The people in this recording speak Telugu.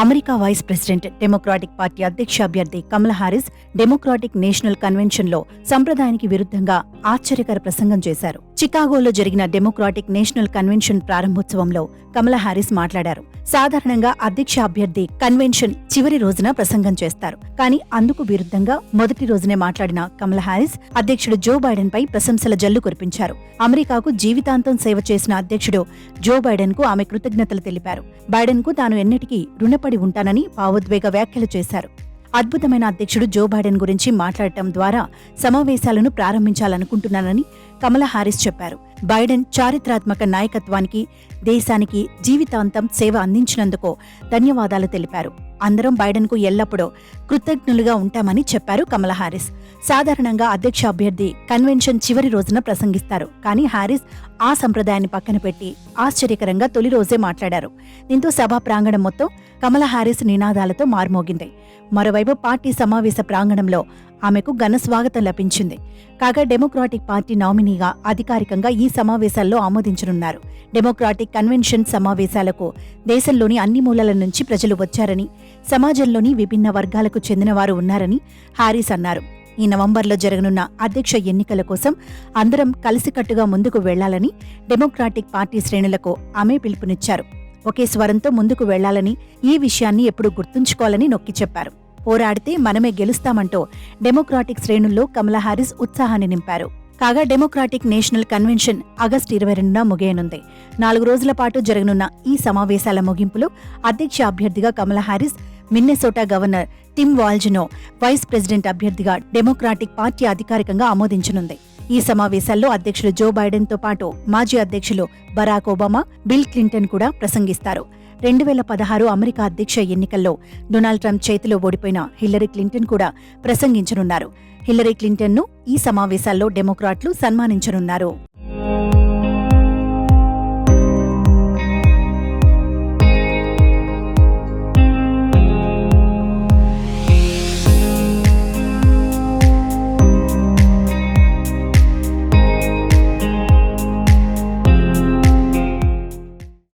America vice president, democratic party అధ్యక్ష అభ్యర్థి కమలా హారిస్ డెమోక్రాటిక్ నేషనల్ కన్వెన్షన్లో సంప్రదాయానికి విరుద్ధంగా ఆశ్చర్యకర ప్రసంగం చేశారు. చికాగోలో జరిగిన డెమోక్రాటిక్ నేషనల్ కన్వెన్షన్ ప్రారంభోత్సవంలో కమలా హారిస్ మాట్లాడారు. సాధారణంగా అధ్యక్ష అభ్యర్థి కన్వెన్షన్ చివరి రోజున ప్రసంగం చేస్తారు. కానీ అందుకు విరుద్ధంగా మొదటి రోజునే మాట్లాడిన కమలా హారిస్ అధ్యక్షుడు జో బైడెన్ పై ప్రశంసల జల్లు కురిపించారు. అమెరికాకు జీవితాంతం సేవ చేసిన అధ్యక్షుడు జో బైడెన్ కు ఆమె కృతజ్ఞతలు తెలిపారు. బైడెన్ కు తాను ఎన్నటికీ రుణపడి ఉంటానని భావోద్వేగ వ్యాఖ్యలు చేశారు. అద్భుతమైన అధ్యక్షుడు జో బైడెన్ గురించి మాట్లాడటం ద్వారా సమావేశాలను ప్రారంభించాలనుకుంటున్నానని కమలా హారిస్ చెప్పారు. బైడెన్ చారిత్రాత్మక నాయకత్వానికి, దేశానికి జీవితాంతం సేవ అందించినందుకు ధన్యవాదాలు తెలిపారు. అందరం బైడెన్ కు ఎల్లప్పుడూ కృతజ్ఞులుగా ఉంటామని చెప్పారు కమలా హారిస్. సాధారణంగా అధ్యక్ష అభ్యర్థి కన్వెన్షన్ చివరి రోజున ప్రసంగిస్తారు. కానీ హారిస్ ఆ సంప్రదాయాన్ని పక్కన పెట్టి ఆశ్చర్యకరంగా తొలి రోజే మాట్లాడారు. దీంతో సభా ప్రాంగణం మొత్తం కమలా హారిస్ నినాదాలతో మార్మోగింది. మరోవైపు పార్టీ సమావేశ ప్రాంగణంలో ఆమెకు ఘన స్వాగతం లభించింది. కాగా డెమోక్రాటిక్ పార్టీ నామినీగా అధికారికంగా ఈ సమావేశాల్లో ఆమోదించనున్నారు. డెమోక్రాటిక్ కన్వెన్షన్ సమావేశాలకు దేశంలోని అన్ని మూలల నుంచి ప్రజలు వచ్చారని, సమాజంలోని విభిన్న వర్గాలకు చెందినవారు ఉన్నారని హారిస్ అన్నారు. ఈ నవంబర్లో జరగనున్న అధ్యక్ష ఎన్నికల కోసం అందరం కలిసికట్టుగా ముందుకు వెళ్లాలని డెమోక్రాటిక్ పార్టీ శ్రేణులకు ఆమె పిలుపునిచ్చారు. ఒకే స్వరంతో ముందుకు వెళ్లాలని, ఈ విషయాన్ని ఎప్పుడూ గుర్తుంచుకోవాలని నొక్కి చెప్పారు. పోరాడితే మనమే గెలుస్తామంటూ డెమోక్రాటిక్ శ్రేణుల్లో కమలా హారిస్ ఉత్సాహాన్ని నింపారు. కాగా డెమోక్రాటిక్ నేషనల్ కన్వెన్షన్ ఆగస్టు 22న ముగియనుంది. 4 రోజుల పాటు జరగనున్న ఈ సమావేశాల ముగింపులో అధ్యక్ష అభ్యర్థిగా Kamala Harris Minnesota governor Tim వాల్జ్ను వైస్ ప్రెసిడెంట్ అభ్యర్థిగా డెమోక్రాటిక్ పార్టీ అధికారికంగా ఆమోదించనుంది. ఈ సమావేశాల్లో అధ్యక్షుడు జో బైడెన్ తో పాటు మాజీ అధ్యక్షులు బరాక్ ఒబామా, బిల్ క్లింటన్ కూడా ప్రసంగిస్తారు. 2016 అమెరికా అధ్యక్ష ఎన్నికల్లో డొనాల్డ్ ట్రంప్ చేతిలో ఓడిపోయిన హిల్లరీ క్లింటన్ కూడా ప్రసంగించనున్నారు. హిల్లరీ క్లింటన్ను ఈ సమావేశాల్లో డెమోక్రాట్లు సన్మానించనున్నారు.